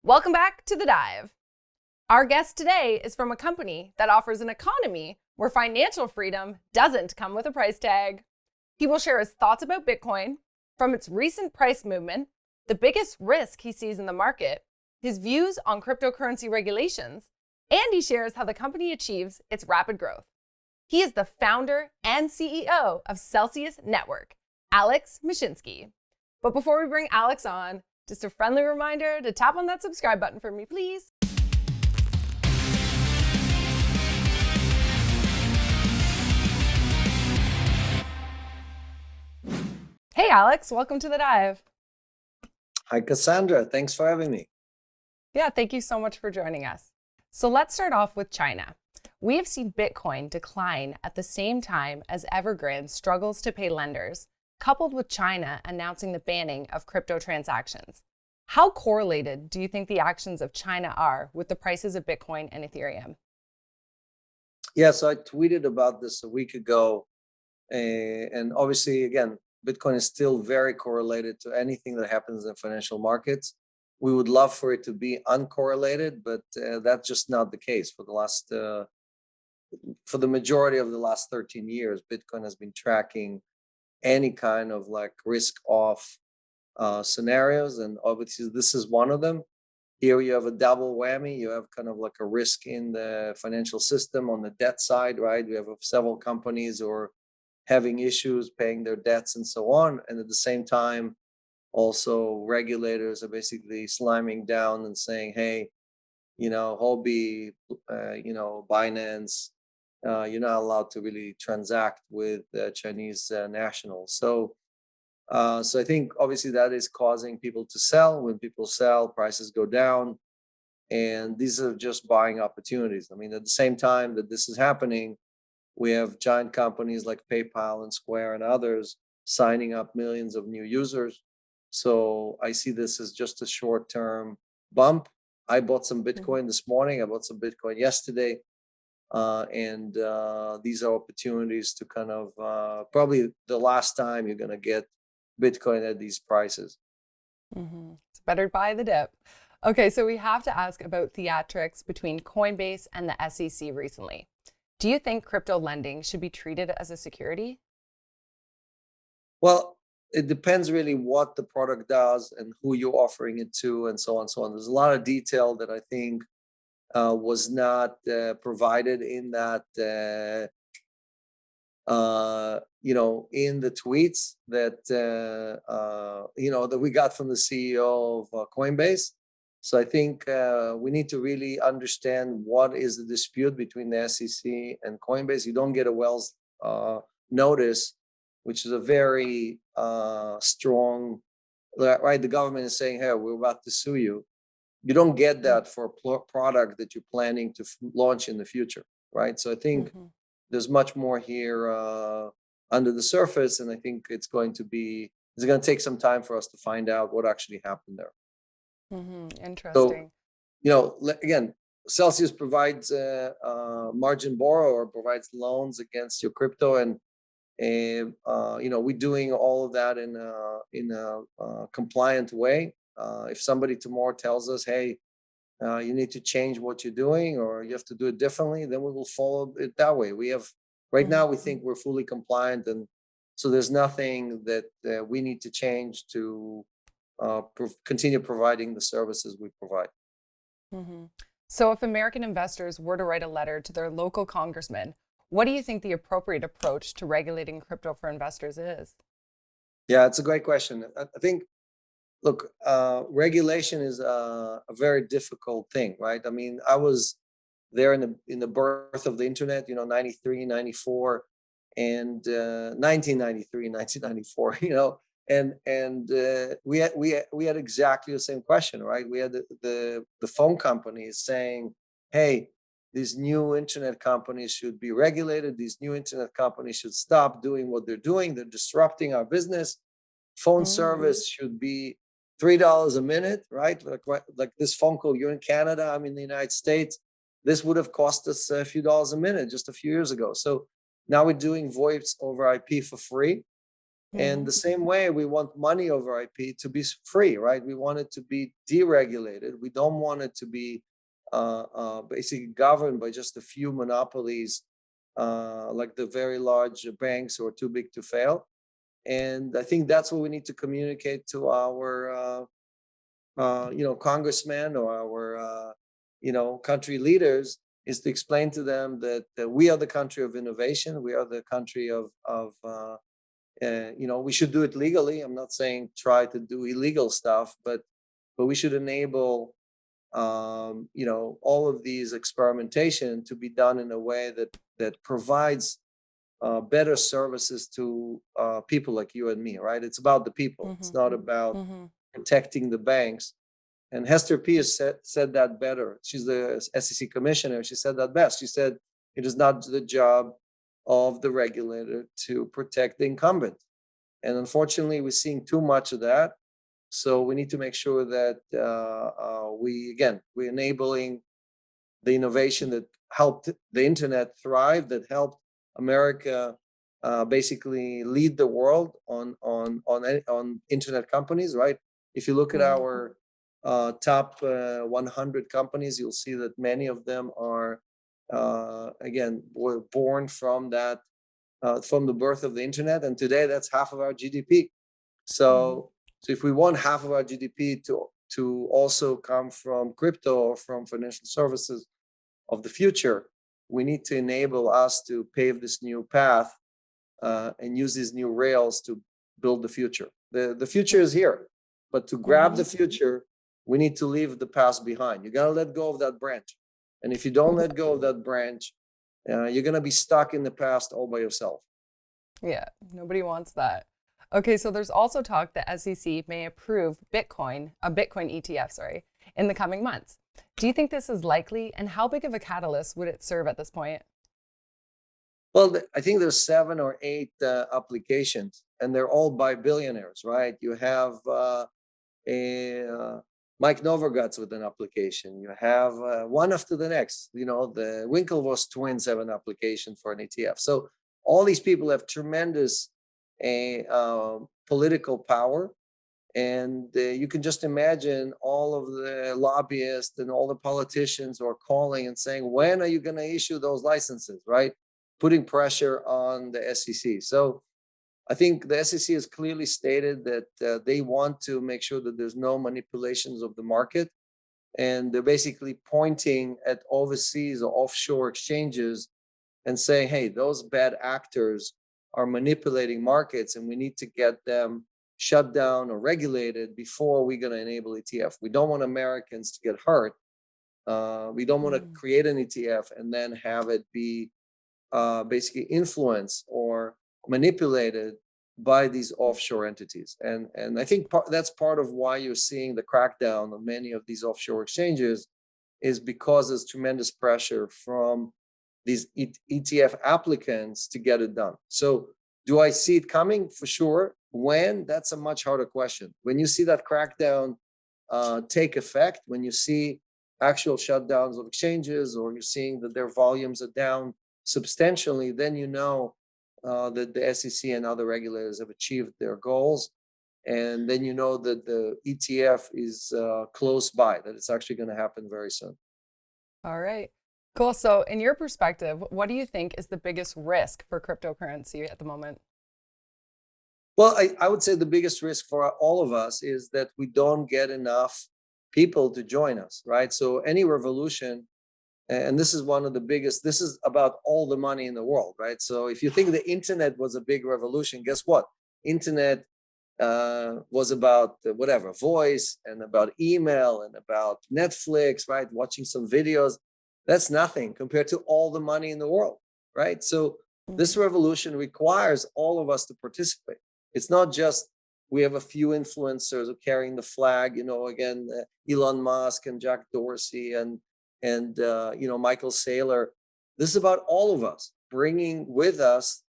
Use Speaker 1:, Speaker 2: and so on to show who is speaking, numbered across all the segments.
Speaker 1: Welcome back to The Dive. Our guest today is from a company that offers an economy where financial freedom doesn't come with a price tag. He will share his thoughts about Bitcoin, from its recent price movement, the biggest risk he sees in the market, his views on cryptocurrency regulations, and he shares how the company achieves its rapid growth. He is the founder and CEO of Celsius Network, Alex Mashinsky. But before we bring Alex on, just a friendly reminder to tap on that subscribe button for me, please. Hey, Alex, welcome to The Dive.
Speaker 2: Hi, Cassandra. Thanks for having me.
Speaker 1: Yeah, thank you so much for joining us. So let's start off with China. We have seen Bitcoin decline at the same time as Evergrande struggles to pay lenders, coupled with China announcing the banning of crypto transactions. How correlated do you think the actions of China are with the prices of Bitcoin and Ethereum?
Speaker 2: Yeah, so I tweeted about this a week ago. And obviously, again, Bitcoin is still very correlated to anything that happens in financial markets. We would love for it to be uncorrelated, but that's just not the case. For the majority of the last 13 years, Bitcoin has been tracking any kind of like risk-off scenarios, and obviously this is one of them. Here you have a double whammy. You have kind of like a risk in the financial system on the debt side, right? We have several companies who are having issues paying their debts and so on, and at the same time, also regulators are basically slamming down and saying, hey, Hobby, Binance, you're not allowed to really transact with Chinese nationals. So I think obviously that is causing people to sell. When people sell, prices go down, and these are just buying opportunities. I mean, at the same time that this is happening, we have giant companies like PayPal and Square and others signing up millions of new users. So I see this as just a short-term bump. I bought some Bitcoin this morning. I bought some Bitcoin yesterday. And these are opportunities to kind of probably the last time you're going to get Bitcoin at these prices.
Speaker 1: It's better to buy the dip. Okay, so we have to ask about theatrics between Coinbase and the SEC recently. Do you think crypto lending should be treated as a security?
Speaker 2: Well, it depends really what the product does and who you're offering it to, and so on and so on. There's a lot of detail that I think was not provided in that in the tweets that that we got from the CEO of Coinbase. So I think we need to really understand what is the dispute between the SEC and Coinbase. You don't get a Wells notice, which is a very strong, right? The government is saying, hey, we're about to sue you. You don't get that for a product that you're planning to launch in the future, right? So I think there's much more here under the surface, and I think it's going to take some time for us to find out what actually happened there.
Speaker 1: Interesting.
Speaker 2: So, again, Celsius provides margin borrow or provides loans against your crypto, and we're doing all of that in a compliant way. If somebody tomorrow tells us, hey, you need to change what you're doing or you have to do it differently, then we will follow it that way. Right now, we think we're fully compliant, and so there's nothing that we need to change to continue providing the services we provide.
Speaker 1: So if American investors were to write a letter to their local congressman, what do you think the appropriate approach to regulating crypto for investors is?
Speaker 2: Yeah, it's a great question. I think, look, regulation is a very difficult thing, right? I mean, I was there in the birth of the internet, 93, 94, and 1993, 1994, and we had exactly the same question, right? We had the phone companies saying, hey, these new internet companies should be regulated. These new internet companies should stop doing what they're doing. They're disrupting our business. Phone service should be $3 a minute, right? Like this phone call, you're in Canada, I'm in the United States. This would have cost us a few dollars a minute just a few years ago. So now we're doing voice over IP for free. And the
Speaker 1: Mhm.
Speaker 2: same way, we want money over IP to be free, right? We want it to be deregulated. We don't want it to be basically governed by just a few monopolies, like the very large banks who are too big to fail. And I think that's what we need to communicate to our, congressmen or our, country leaders, is to explain to them that we are the country of innovation. We are the country of we should do it legally. I'm not saying try to do illegal stuff, but we should enable all of these experimentation to be done in a way that provides better services to people like you and me, right? It's about the people. It's
Speaker 1: Mhm.
Speaker 2: not about
Speaker 1: Mhm.
Speaker 2: protecting the banks. And Hester Pierce said that better. She's the SEC commissioner. She said that best. She said it is not the job of the regulator to protect the incumbent. And unfortunately, we're seeing too much of that. So we need to make sure that we're enabling the innovation that helped the internet thrive, that helped America basically lead the world on internet companies, right? If you look at
Speaker 1: Mhm.
Speaker 2: our top 100 companies, you'll see that many of them are were born from that from the birth of the internet, and today that's half of our GDP.
Speaker 1: Mhm.
Speaker 2: So if we want half of our GDP to also come from crypto or from financial services of the future, we need to enable us to pave this new path and use these new rails to build the future. The future is here, but to grab the
Speaker 1: Mhm.
Speaker 2: future, we need to leave the past behind. You got to let go of that branch. And if you don't let go of that branch, you're going to be stuck in the past all by yourself.
Speaker 1: Yeah, nobody wants that. Okay, so there's also talk that SEC may approve a Bitcoin ETF, sorry, in the coming months. Do you think this is likely, and how big of a catalyst would it serve at this point?
Speaker 2: Well, I think there's 7 or 8 applications, and they're all by billionaires, right? You have a Mike Novogratz with an application. You have one after the next. The Winklevoss twins have an application for an ETF. So all these people have tremendous political power, and you can just imagine all of the lobbyists and all the politicians who are calling and saying, when are you going to issue those licenses, right? Putting pressure on the SEC. So I think the SEC has clearly stated that they want to make sure that there's no manipulations of the market. And they're basically pointing at overseas or offshore exchanges and saying, hey, those bad actors are manipulating markets and we need to get them shut down or regulated before we're going to enable ETF. We don't want Americans to get hurt. We don't want to
Speaker 1: Mm.
Speaker 2: create an ETF and then have it be basically influenced or manipulated by these offshore entities. And I think that's part of why you're seeing the crackdown on many of these offshore exchanges, is because there's tremendous pressure from these ETF applicants to get it done. So do I see it coming? For sure. When? That's a much harder question. When you see that crackdown take effect, when you see actual shutdowns of exchanges, or you're seeing that their volumes are down substantially, then you know that the SEC and other regulators have achieved their goals. And then you know that the ETF is close by, that it's actually going to happen very soon.
Speaker 1: All right. Cool. So, in your perspective, what do you think is the biggest risk for cryptocurrency at the moment?
Speaker 2: Well, I would say the biggest risk for all of us is that we don't get enough people to join us, right? So any revolution, and this is one of the biggest, this is about all the money in the world, right? So if you think the internet was a big revolution, guess what? Internet was about whatever, voice and about email and about Netflix, right? Watching some videos. That's nothing compared to all the money in the world, right? So this
Speaker 1: Mhm.
Speaker 2: revolution requires all of us to participate. It's not just we have a few influencers who are carrying the flag, again, Elon Musk and Jack Dorsey and Michael Saylor. This is about all of us bringing with us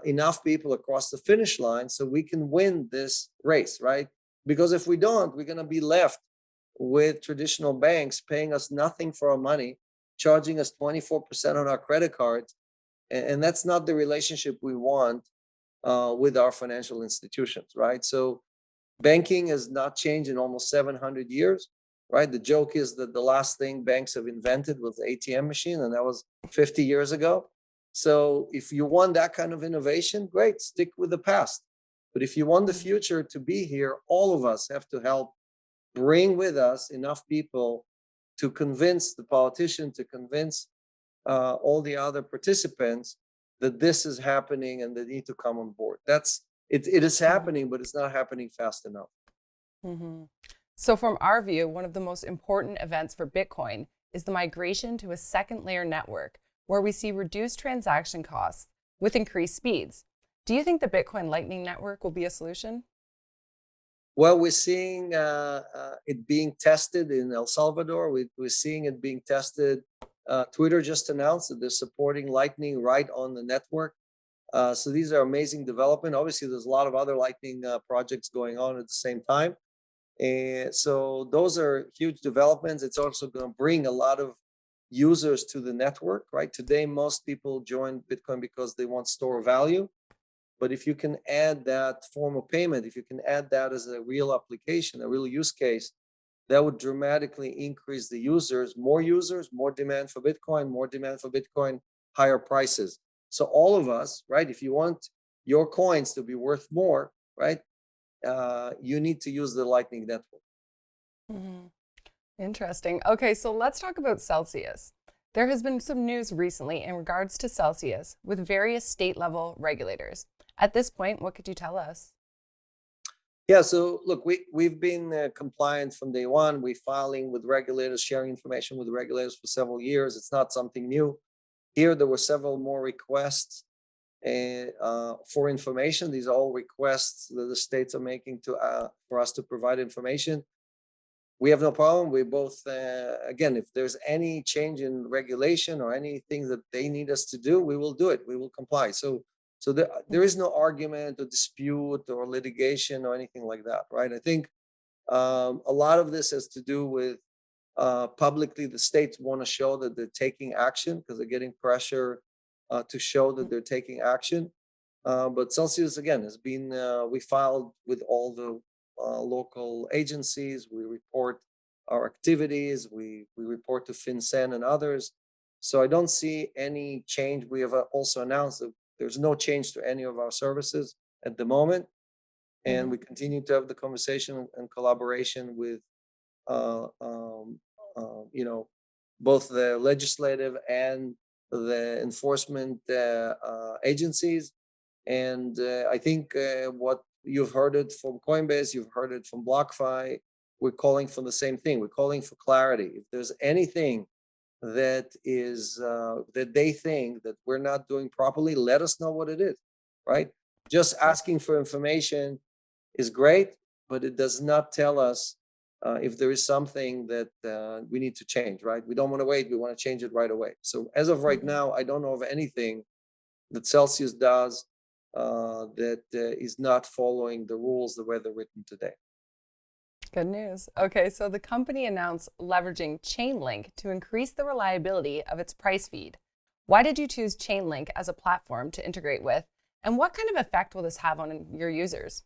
Speaker 2: enough people across the finish line so we can win this race, right? Because if we don't, we're going to be left with traditional banks paying us nothing for our money, charging us 24% on our credit cards. And that's not the relationship we want with our financial institutions, right? So banking has not changed in almost 700 years, right? The joke is that the last thing banks have invented was the ATM machine, and that was 50 years ago. So if you want that kind of innovation, great, stick with the past. But if you want the future to be here, all of us have to help bring with us enough people to convince the politician, to convince all the other participants that this is happening and they need to come on board. It is happening, but it's not happening fast enough.
Speaker 1: Mm-hmm. So from our view, one of the most important events for Bitcoin is the migration to a second layer network where we see reduced transaction costs with increased speeds. Do you think the Bitcoin Lightning Network will be a solution?
Speaker 2: Well, we're seeing it being tested in El Salvador. We're seeing it being tested. Twitter just announced that they're supporting Lightning right on the network. So these are amazing development. Obviously, there's a lot of other Lightning projects going on at the same time. And so those are huge developments. It's also going to bring a lot of users to the network, right? Today, most people join Bitcoin because they want store value. But if you can add that form of payment, if you can add that as a real application, a real use case, that would dramatically increase the users, more demand for Bitcoin, higher prices. So all of us, right, if you want your coins to be worth more, right, you need to use the Lightning Network.
Speaker 1: Mm-hmm. Interesting. Okay, so let's talk about Celsius. There has been some news recently in regards to Celsius with various state level regulators. At this point, what could you tell us?
Speaker 2: Yeah, so look, we've been compliant from day one. We're filing with regulators, sharing information with the regulators for several years. It's not something new. Here, there were several more requests for information. These are all requests that the states are making for us to provide information. We have no problem. We both, again, if there's any change in regulation or anything that they need us to do, we will do it. We will comply. So there is no argument or dispute or litigation or anything like that, right? I think a lot of this has to do with publicly the states want to show that they're taking action because they're getting pressure to show that they're taking action. But Celsius, again, has been, we filed with all the local agencies. We report our activities. We report to FinCEN and others. So I don't see any change. We have also announced that there's no change to any of our services at the moment. And we continue to have the conversation and collaboration with, both the legislative and the enforcement agencies. And I think what you've heard it from Coinbase, you've heard it from BlockFi, we're calling for the same thing. We're calling for clarity. If there's anything that is that they think that we're not doing properly, let us know what it is, right? Just asking for information is great, but it does not tell us if there is something that we need to change, right? We don't want to wait. We want to change it right away. So as of right now, I don't know of anything that Celsius does that is not following the rules the way they're written today.
Speaker 1: Good news. Okay, so the company announced leveraging Chainlink to increase the reliability of its price feed. Why did you choose Chainlink as a platform to integrate with, and what kind of effect will this have on your users?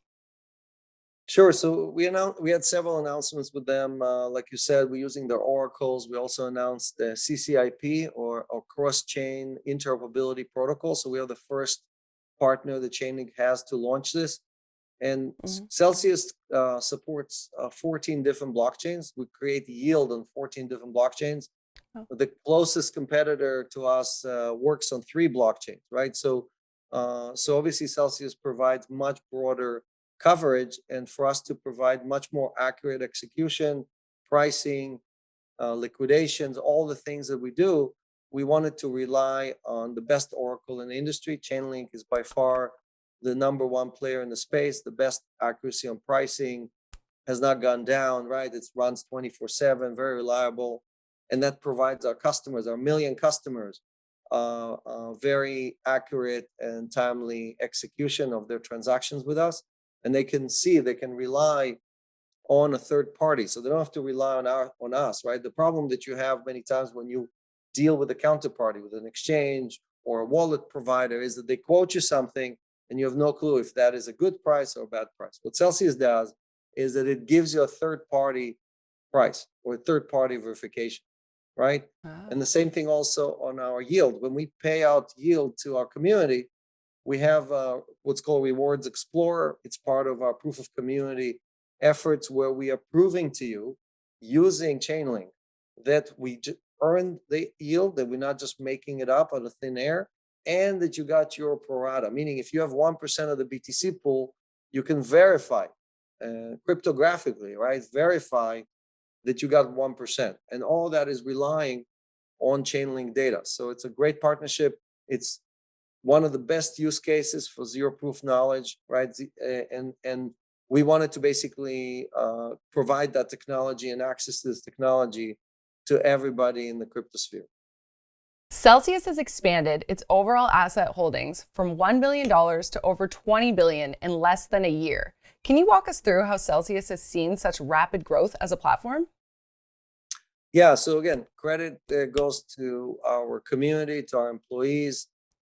Speaker 2: Sure. So we had several announcements with them. Like you said, we're using their oracles. We also announced the CCIP or cross-chain interoperability protocol. So we are the first partner that Chainlink has to launch this. And Celsius supports 14 different blockchains. We create yield on 14 different blockchains. The closest competitor to us works on 3 blockchains, right? So obviously Celsius provides much broader coverage, and for us to provide much more accurate execution, pricing, liquidations, all the things that we do, we wanted to rely on the best oracle in the industry. Chainlink is by far the number 1 player in the space, the best accuracy on pricing, has not gone down, right? It runs 24/7, very reliable. And that provides our customers, our million customers, very accurate and timely execution of their transactions with us. And they can rely on a third party. So they don't have to rely on us, right? The problem that you have many times when you deal with a counterparty, with an exchange or a wallet provider, is that they quote you something and you have no clue if that is a good price or a bad price. What Celsius does is that it gives you a third-party price or a third-party verification, right? And the same thing also on our yield. When we pay out yield to our community, we have what's called Rewards Explorer. It's part of our proof of community efforts where we are proving to you using Chainlink that we earned the yield, that we're not just making it up out of thin air, and that you got your pro rata. Meaning if you have 1% of the BTC pool, you can verify cryptographically, right? Verify that you got 1%. And all that is relying on Chainlink data. So it's a great partnership. It's one of the best use cases for zero proof knowledge, right? And we wanted to basically provide that technology and access to this technology to everybody in the cryptosphere.
Speaker 1: Celsius has expanded its overall asset holdings from $1 billion to over $20 billion in less than a year. Can you walk us through how Celsius has seen such rapid growth as a platform?
Speaker 2: Yeah, so again, credit goes to our community, to our employees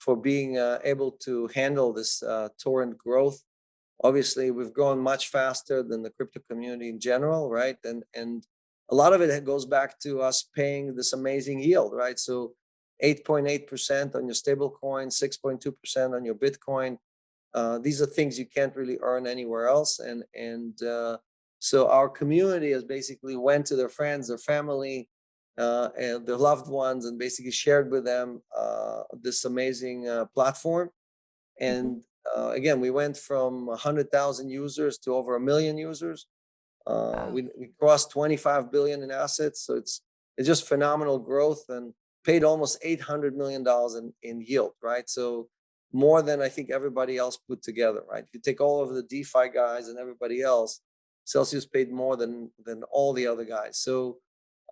Speaker 2: for being able to handle this torrent growth. Obviously, we've grown much faster than the crypto community in general, right? And a lot of it goes back to us paying this amazing yield, right? So 8.8% on your stable coin, 6.2% on your Bitcoin. These are things you can't really earn anywhere else. And so our community has basically went to their friends, their family, and their loved ones, and basically shared with them this amazing platform. And again, we went from 100,000 users to over 1 million users. We crossed 25 billion in assets. So it's just phenomenal growth, and paid almost $800 million in yield, right? So more than I think everybody else put together, right? If you take all of the DeFi guys and everybody else, Celsius paid more than all the other guys. So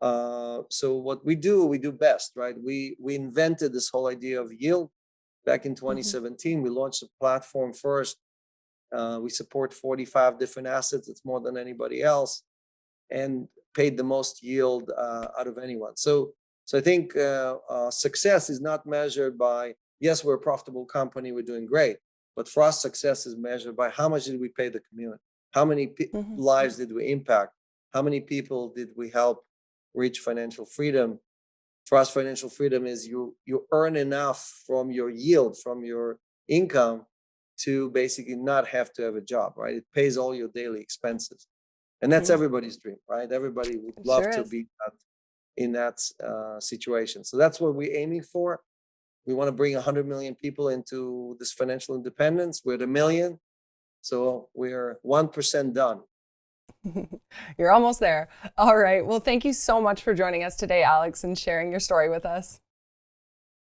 Speaker 2: what we do best, right? We invented this whole idea of yield back in 2017. We launched the platform first. We support 45 different assets. It's more than anybody else, and paid the most yield out of anyone. So I think success is not measured by, yes, we're a profitable company, we're doing great, but for us, success is measured by how much did we pay the community? How many lives did we impact? How many people did we help reach financial freedom? For us, financial freedom is you earn enough from your yield, from your income, to basically not have to have a job, right? It pays all your daily expenses. And that's everybody's dream, right? Everybody would love to be in that situation. So that's what we're aiming for. We want to bring 100 million people into this financial independence. We're at 1 million. So we're 1% done.
Speaker 1: You're almost there. All right. Well, thank you so much for joining us today, Alex, and sharing your story with us.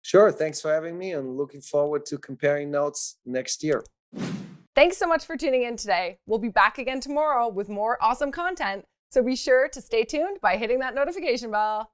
Speaker 2: Sure. Thanks for having me. I'm looking forward to comparing notes next year.
Speaker 1: Thanks so much for tuning in today. We'll be back again tomorrow with more awesome content. So be sure to stay tuned by hitting that notification bell.